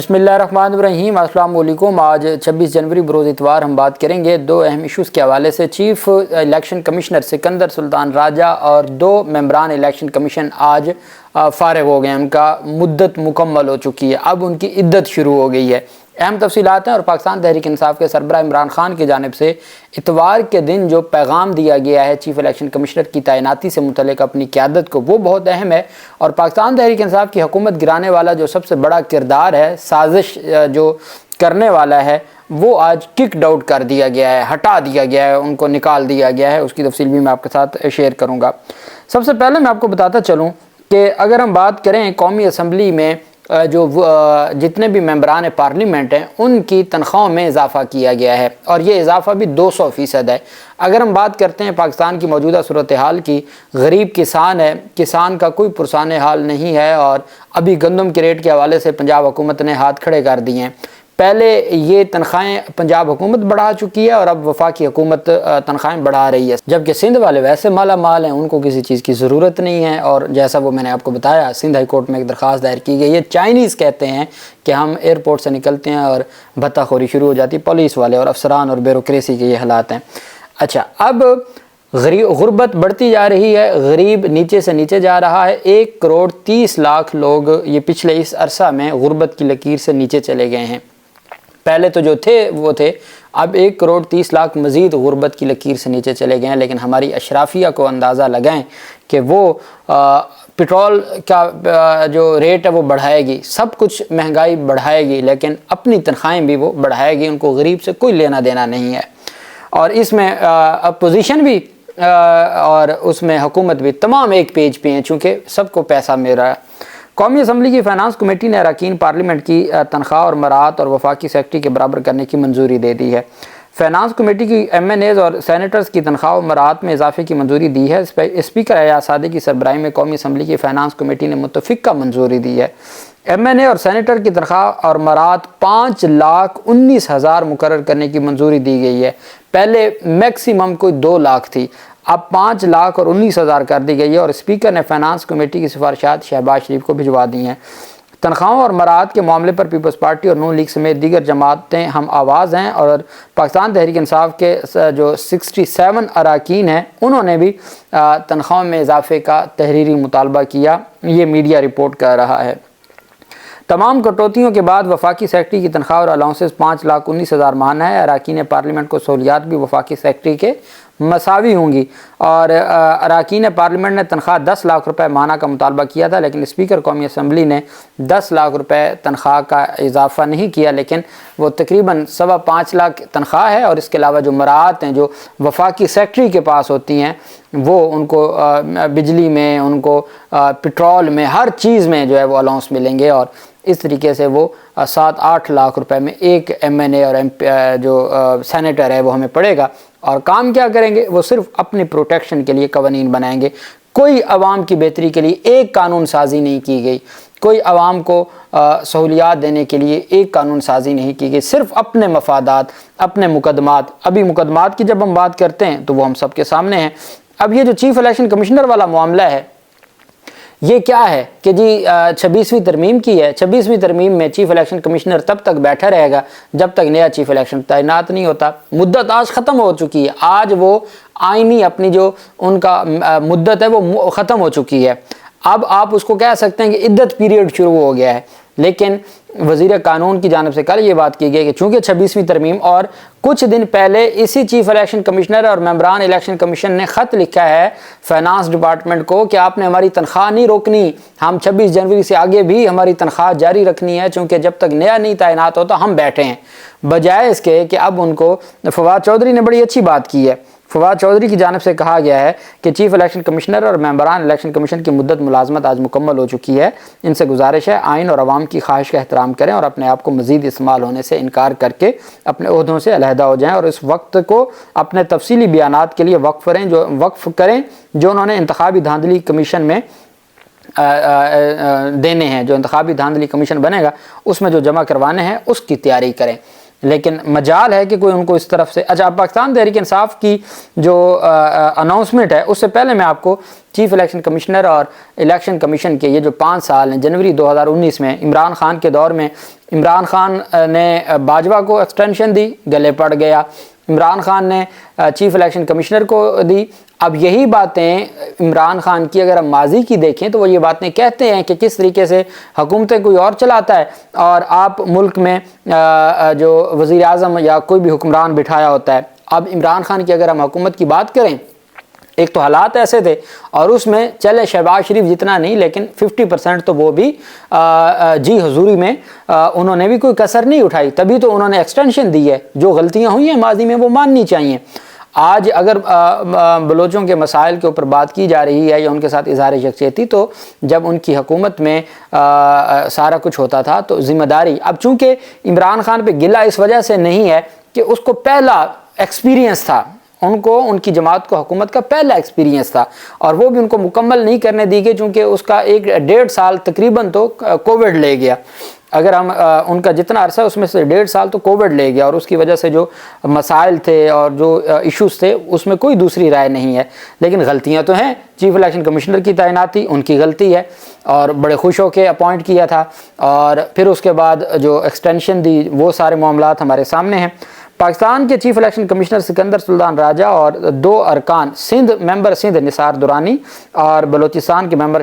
بسم اللہ الرحمن الرحیم، السلام علیکم۔ آج 26 جنوری بروز اتوار ہم بات کریں گے دو اہم ایشوز کے حوالے سے۔ چیف الیکشن کمشنر سکندر سلطان راجہ اور دو ممبران الیکشن کمیشن آج فارغ ہو گئے، ان کا مدت مکمل ہو چکی ہے، اب ان کی عدت شروع ہو گئی ہے۔ اہم تفصیلات ہیں اور پاکستان تحریک انصاف کے سربراہ عمران خان کی جانب سے اتوار کے دن جو پیغام دیا گیا ہے چیف الیکشن کمشنر کی تعیناتی سے متعلق اپنی قیادت کو، وہ بہت اہم ہے۔ اور پاکستان تحریک انصاف کی حکومت گرانے والا جو سب سے بڑا کردار ہے، سازش جو کرنے والا ہے، وہ آج کک آؤٹ کر دیا گیا ہے، ہٹا دیا گیا ہے، ان کو نکال دیا گیا ہے۔ اس کی تفصیل بھی میں آپ کے ساتھ شیئر کروں گا۔ سب سے پہلے میں آپ کو بتاتا چلوں کہ اگر ہم بات کریں قومی اسمبلی میں جو جتنے بھی ممبران پارلیمنٹ ہیں ان کی تنخواہوں میں اضافہ کیا گیا ہے، اور یہ اضافہ بھی 200% ہے۔ اگر ہم بات کرتے ہیں پاکستان کی موجودہ صورتحال کی، غریب کسان ہے، کسان کا کوئی پرسان حال نہیں ہے، اور ابھی گندم کے ریٹ کے حوالے سے پنجاب حکومت نے ہاتھ کھڑے کر دیے ہیں۔ پہلے یہ تنخواہیں پنجاب حکومت بڑھا چکی ہے اور اب وفاقی حکومت تنخواہیں بڑھا رہی ہے، جبکہ سندھ والے ویسے مالا مال ہیں، ان کو کسی چیز کی ضرورت نہیں ہے۔ اور جیسا وہ میں نے آپ کو بتایا، سندھ ہائی کورٹ میں ایک درخواست دائر کی گئی ہے۔ چائنیز کہتے ہیں کہ ہم ایئرپورٹ سے نکلتے ہیں اور بھتہ خوری شروع ہو جاتی، پولیس والے اور افسران اور بیوروکریسی کے یہ حالات ہیں۔ اچھا، اب غربت بڑھتی جا رہی ہے، غریب نیچے سے نیچے جا رہا ہے۔ 1,30,00,000 لوگ یہ پچھلے اس عرصہ میں غربت کی لکیر سے نیچے چلے گئے ہیں۔ پہلے تو جو تھے وہ تھے، اب 1,30,00,000 مزید غربت کی لکیر سے نیچے چلے گئے ہیں۔ لیکن ہماری اشرافیہ کو اندازہ لگائیں کہ وہ پٹرول کا جو ریٹ ہے وہ بڑھائے گی، سب کچھ مہنگائی بڑھائے گی، لیکن اپنی تنخواہیں بھی وہ بڑھائے گی، ان کو غریب سے کوئی لینا دینا نہیں ہے۔ اور اس میں اپوزیشن بھی اور اس میں حکومت بھی تمام ایک پیج پہ ہیں، چونکہ سب کو پیسہ مل رہا ہے۔ قومی اسمبلی کی فائنانس کمیٹی نے اراکین پارلیمنٹ کی تنخواہ اور مراعات اور وفاقی سیکرٹری کے برابر کرنے کی منظوری دے دی ہے۔ فائنانس کمیٹی کی ایم این ایز اور سینیٹرز کی تنخواہ و مراعات میں اضافے کی منظوری دی ہے۔ اسپیکر ایاز صادق کی سربراہی میں قومی اسمبلی کی فائنانس کمیٹی نے متفقہ منظوری دی ہے۔ ایم این اے اور سینیٹر کی تنخواہ اور مراعات 5,19,000 مقرر کرنے کی منظوری دی گئی ہے۔ پہلے میکسیمم کوئی 2 لاکھ تھی، اب 5,19,000 کر دی گئی ہے، اور اسپیکر نے فائنانس کمیٹی کی سفارشات شہباز شریف کو بھجوا دی ہیں۔ تنخواہوں اور مراعات کے معاملے پر پیپلز پارٹی اور نون لیگ سمیت دیگر جماعتیں ہم آواز ہیں، اور پاکستان تحریک انصاف کے جو 67 اراکین ہیں انہوں نے بھی تنخواہوں میں اضافے کا تحریری مطالبہ کیا، یہ میڈیا رپورٹ کر رہا ہے۔ تمام کٹوتیوں کے بعد وفاقی سیکرٹری کی تنخواہ اور الاؤنسز 5,19,000 ماہانہ ہے۔ اراکین پارلیمنٹ کو سہولیات بھی وفاقی سیکرٹری کے مساوی ہوں گی، اور اراکین پارلیمنٹ نے تنخواہ 10 لاکھ روپے ماہانہ کا مطالبہ کیا تھا، لیکن اسپیکر قومی اسمبلی نے 10 لاکھ روپے تنخواہ کا اضافہ نہیں کیا، لیکن وہ تقریباً 5.25 لاکھ تنخواہ ہے، اور اس کے علاوہ جو مراعات ہیں جو وفاقی سیکرٹری کے پاس ہوتی ہیں، وہ ان کو بجلی میں، ان کو پٹرول میں، ہر چیز میں جو ہے وہ الاؤنس ملیں گے، اور اس طریقے سے وہ 7-8 لاکھ روپے میں ایک ایم این اے اور جو سینیٹر ہے وہ ہمیں پڑے گا۔ اور کام کیا کریں گے؟ وہ صرف اپنی پروٹیکشن کے لیے قوانین بنائیں گے، کوئی عوام کی بہتری کے لیے ایک قانون سازی نہیں کی گئی، کوئی عوام کو سہولیات دینے کے لیے ایک قانون سازی نہیں کی گئی، صرف اپنے مفادات، اپنے مقدمات۔ ابھی مقدمات کی جب ہم بات کرتے ہیں تو وہ ہم سب کے سامنے ہیں۔ اب یہ جو چیف الیکشن کمشنر والا معاملہ ہے، یہ کیا ہے کہ جی 26ویں ترمیم کی ہے۔ 26ویں ترمیم میں چیف الیکشن کمشنر تب تک بیٹھا رہے گا جب تک نیا چیف الیکشن تعینات نہیں ہوتا۔ مدت آج ختم ہو چکی ہے، آج وہ آئینی اپنی جو ان کا مدت ہے وہ ختم ہو چکی ہے۔ اب آپ اس کو کہہ سکتے ہیں کہ عدت پیریڈ شروع ہو گیا ہے، لیکن وزیر قانون کی جانب سے کل یہ بات کی گئی کہ چونکہ 26ویں ترمیم، اور کچھ دن پہلے اسی چیف الیکشن کمشنر اور ممبران الیکشن کمیشن نے خط لکھا ہے فائنانس ڈپارٹمنٹ کو کہ آپ نے ہماری تنخواہ نہیں روکنی، ہم 26 جنوری سے آگے بھی ہماری تنخواہ جاری رکھنی ہے، چونکہ جب تک نیا نہیں تعینات ہوتا ہم بیٹھے ہیں۔ بجائے اس کے کہ اب ان کو فواد چودھری نے بڑی اچھی بات کی ہے۔ فواد چودھری کی جانب سے کہا گیا ہے کہ چیف الیکشن کمشنر اور ممبران الیکشن کمیشن کی مدت ملازمت آج مکمل ہو چکی ہے، ان سے گزارش ہے آئین اور عوام کی خواہش کا احترام کریں اور اپنے آپ کو مزید استعمال ہونے سے انکار کر کے اپنے عہدوں سے علیحدہ ہو جائیں، اور اس وقت کو اپنے تفصیلی بیانات کے لیے وقف کریں جو انہوں نے انتخابی دھاندلی کمیشن میں دینے ہیں، جو انتخابی دھاندلی کمیشن بنے گا اس میں جو جمع کروانے ہیں اس کی تیاری کریں۔ لیکن مجال ہے کہ کوئی ان کو اس طرف سے اچھا پاکستان تحریک انصاف کی جو اناؤنسمنٹ ہے اس سے پہلے میں آپ کو چیف الیکشن کمشنر اور الیکشن کمیشن کے یہ جو 5 سال ہیں جنوری 2019 میں عمران خان کے دور میں عمران خان نے باجوہ کو ایکسٹینشن دی، گلے پڑ گیا، عمران خان نے چیف الیکشن کمشنر کو دی۔ اب یہی باتیں عمران خان کی اگر ہم ماضی کی دیکھیں تو وہ یہ باتیں کہتے ہیں کہ کس طریقے سے حکومتیں کوئی اور چلاتا ہے اور آپ ملک میں جو وزیر اعظم یا کوئی بھی حکمران بٹھایا ہوتا ہے۔ اب عمران خان کی اگر ہم حکومت کی بات کریں، ایک تو حالات ایسے تھے اور اس میں چلے شہباز شریف جتنا نہیں لیکن 50% تو وہ بھی جی حضوری میں انہوں نے بھی کوئی کسر نہیں اٹھائی، تبھی تو انہوں نے ایکسٹینشن دی ہے۔ جو غلطیاں ہوئی ہیں ماضی میں وہ ماننی چاہیے۔ آج اگر بلوچوں کے مسائل کے اوپر بات کی جا رہی ہے یا ان کے ساتھ اظہار یکجہتی، تو جب ان کی حکومت میں سارا کچھ ہوتا تھا تو ذمہ داری اب چونکہ عمران خان پہ گلہ اس وجہ سے نہیں ہے کہ اس کو پہلا ایکسپیرینس تھا، ان کی جماعت کو حکومت کا پہلا ایکسپیرینس تھا اور وہ بھی ان کو مکمل نہیں کرنے دی گئی چونکہ اس کا 1.5 سال تقریباً تو کووڈ لے گیا۔ اگر ہم ان کا جتنا عرصہ اس میں سے 1.5 سال تو کووڈ لے گیا اور اس کی وجہ سے جو مسائل تھے اور جو ایشوز تھے اس میں کوئی دوسری رائے نہیں ہے، لیکن غلطیاں تو ہیں۔ چیف الیکشن کمشنر کی تعیناتی ان کی غلطی ہے اور بڑے خوش ہو کے اپوائنٹ کیا تھا، اور پھر اس کے بعد جو ایکسٹینشن دی وہ سارے معاملات ہمارے سامنے ہیں۔ پاکستان کے چیف الیکشن کمشنر سکندر سلطان راجہ اور 2 ارکان ممبر سندھ نثار دورانی اور بلوچستان کے ممبر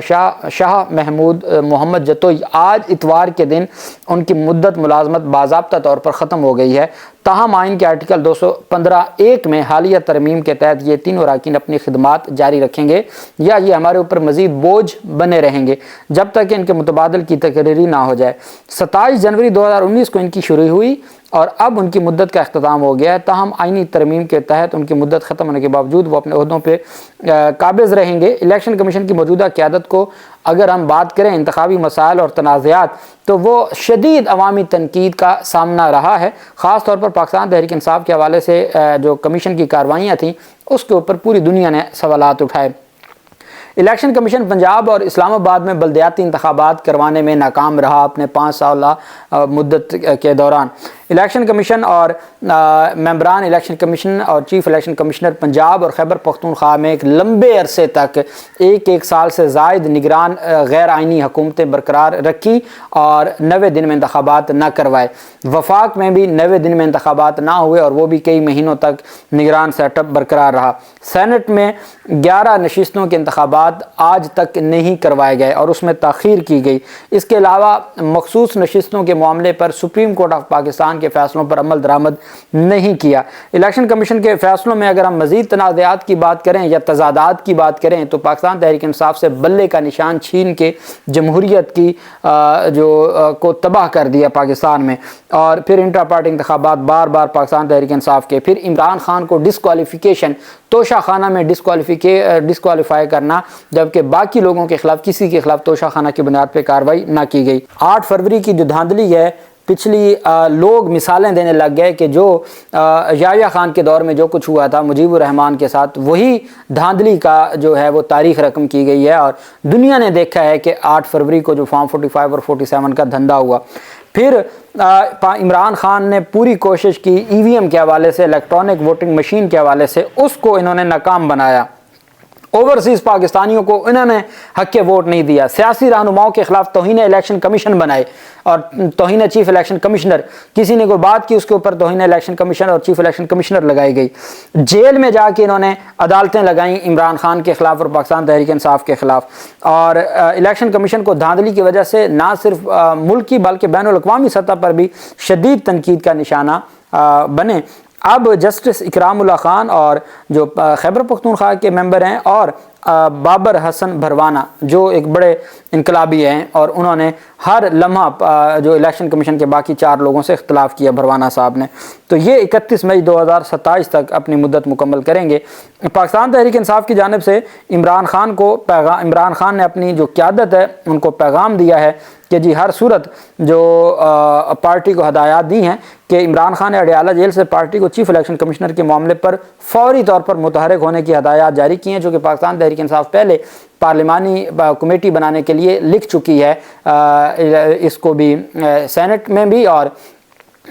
شاہ محمود محمد جتوئی آج اتوار کے دن ان کی مدت ملازمت باضابطہ طور پر ختم ہو گئی ہے۔ تاہم آئین کے آرٹیکل 215(1) میں حالیہ ترمیم کے تحت یہ تینوں اراکین اپنی خدمات جاری رکھیں گے یا یہ ہمارے اوپر مزید بوجھ بنے رہیں گے جب تک کہ ان کے متبادل کی تقرری نہ ہو جائے۔ 27 جنوری 2019 کو ان کی شروع ہوئی اور اب ان کی مدت کا اختتام ہو گیا ہے۔ تاہم آئینی ترمیم کے تحت ان کی مدت ختم ہونے کے باوجود وہ اپنے عہدوں پہ قابض رہیں گے۔ الیکشن کمیشن کی موجودہ قیادت کو اگر ہم بات کریں انتخابی مسائل اور تنازعات تو وہ شدید عوامی تنقید کا سامنا رہا ہے، خاص طور پر پاکستان تحریک انصاف کے حوالے سے جو کمیشن کی کارروائیاں تھیں اس کے اوپر پوری دنیا نے سوالات اٹھائے۔ الیکشن کمیشن پنجاب اور اسلام آباد میں بلدیاتی انتخابات کروانے میں ناکام رہا اپنے 5 سالہ مدت کے دوران۔ الیکشن کمیشن اور ممبران الیکشن کمیشن اور چیف الیکشن کمشنر پنجاب اور خیبر پختونخوا میں ایک لمبے عرصے تک ایک سال سے زائد نگران غیر آئینی حکومتیں برقرار رکھی اور 90 دن میں انتخابات نہ کروائے۔ وفاق میں بھی 90 دن میں انتخابات نہ ہوئے اور وہ بھی کئی مہینوں تک نگران سیٹ اپ برقرار رہا۔ سینٹ میں 11 نشستوں کے انتخابات آج تک نہیں کروائے گئے اور اس میں تاخیر کی گئی۔ اس کے علاوہ مخصوص نشستوں کے معاملے پر سپریم کورٹ آف پاکستان کے فیصلوں پر عمل درآمد نہیں کیا۔ الیکشن کمیشن کے فیصلوں میں اگر ہم مزید تنازعات کی بات کریں یا تضادات کی بات کریں تو پاکستان تحریک انصاف سے بلے کا نشان چھین کے جمہوریت کی کو تباہ کر دیا پاکستان میں، اور پھر انٹرا پارٹی انتخابات بار بار پاکستان تحریک انصاف کے، پھر عمران خان کو ڈسکوالیفیکیشن توشہ خانہ میں ڈسکوالیفائی کرنا، جبکہ باقی لوگوں کے خلاف کسی کے خلاف توشہ خانہ کی بنیاد پہ کارروائی نہ کی گئی۔ 8 فروری کی جو دھاندلی ہے پچھلی لوگ مثالیں دینے لگ گئے کہ جو یحییٰ خان کے دور میں جو کچھ ہوا تھا مجیب الرحمان کے ساتھ، وہی دھاندلی کا جو ہے وہ تاریخ رقم کی گئی ہے اور دنیا نے دیکھا ہے کہ 8 فروری کو جو فارم 45 اور 47 کا دھندا ہوا۔ پھر عمران خان نے پوری کوشش کی ای وی ایم کے حوالے سے، الیکٹرانک ووٹنگ مشین کے حوالے سے، اس کو انہوں نے ناکام بنایا۔ اوورسیز پاکستانیوں کو انہوں نے حق ووٹ نہیں دیا، سیاسی رہنماؤں کے خلاف توہین الیکشن کمیشن بنائے اور توہین چیف الیکشن کمشنر، کسی نے کوئی بات کی اس کے اوپر توہین الیکشن کمیشن اور چیف الیکشن کمشنر لگائی گئی۔ جیل میں جا کے انہوں نے عدالتیں لگائیں عمران خان کے خلاف اور پاکستان تحریک انصاف کے خلاف، اور الیکشن کمیشن کو دھاندلی کی وجہ سے نہ صرف ملکی بلکہ بین الاقوامی سطح پر بھی شدید تنقید کا نشانہ بنے۔ اب جسٹس اکرام اللہ خان اور جو خیبر پختونخوا کے ممبر ہیں اور بابر حسن بھروانہ جو ایک بڑے انقلابی ہیں اور انہوں نے ہر لمحہ جو الیکشن کمیشن کے باقی 4 لوگوں سے اختلاف کیا بھروانہ صاحب نے، تو یہ 31 مئی 2027 تک اپنی مدت مکمل کریں گے۔ پاکستان تحریک انصاف کی جانب سے عمران خان نے اپنی جو قیادت ہے ان کو پیغام دیا ہے کہ جی ہر صورت جو پارٹی کو ہدایات دی ہیں کہ عمران خان نے اڈیالہ جیل سے پارٹی کو چیف الیکشن کمشنر کے معاملے پر فوری طور پر متحرک ہونے کی ہدایات جاری کی ہیں، جو کہ پاکستان تحریک انصاف پہلے پارلیمانی کمیٹی بنانے کے لیے لکھ چکی ہے، اس کو بھی سینٹ میں بھی اور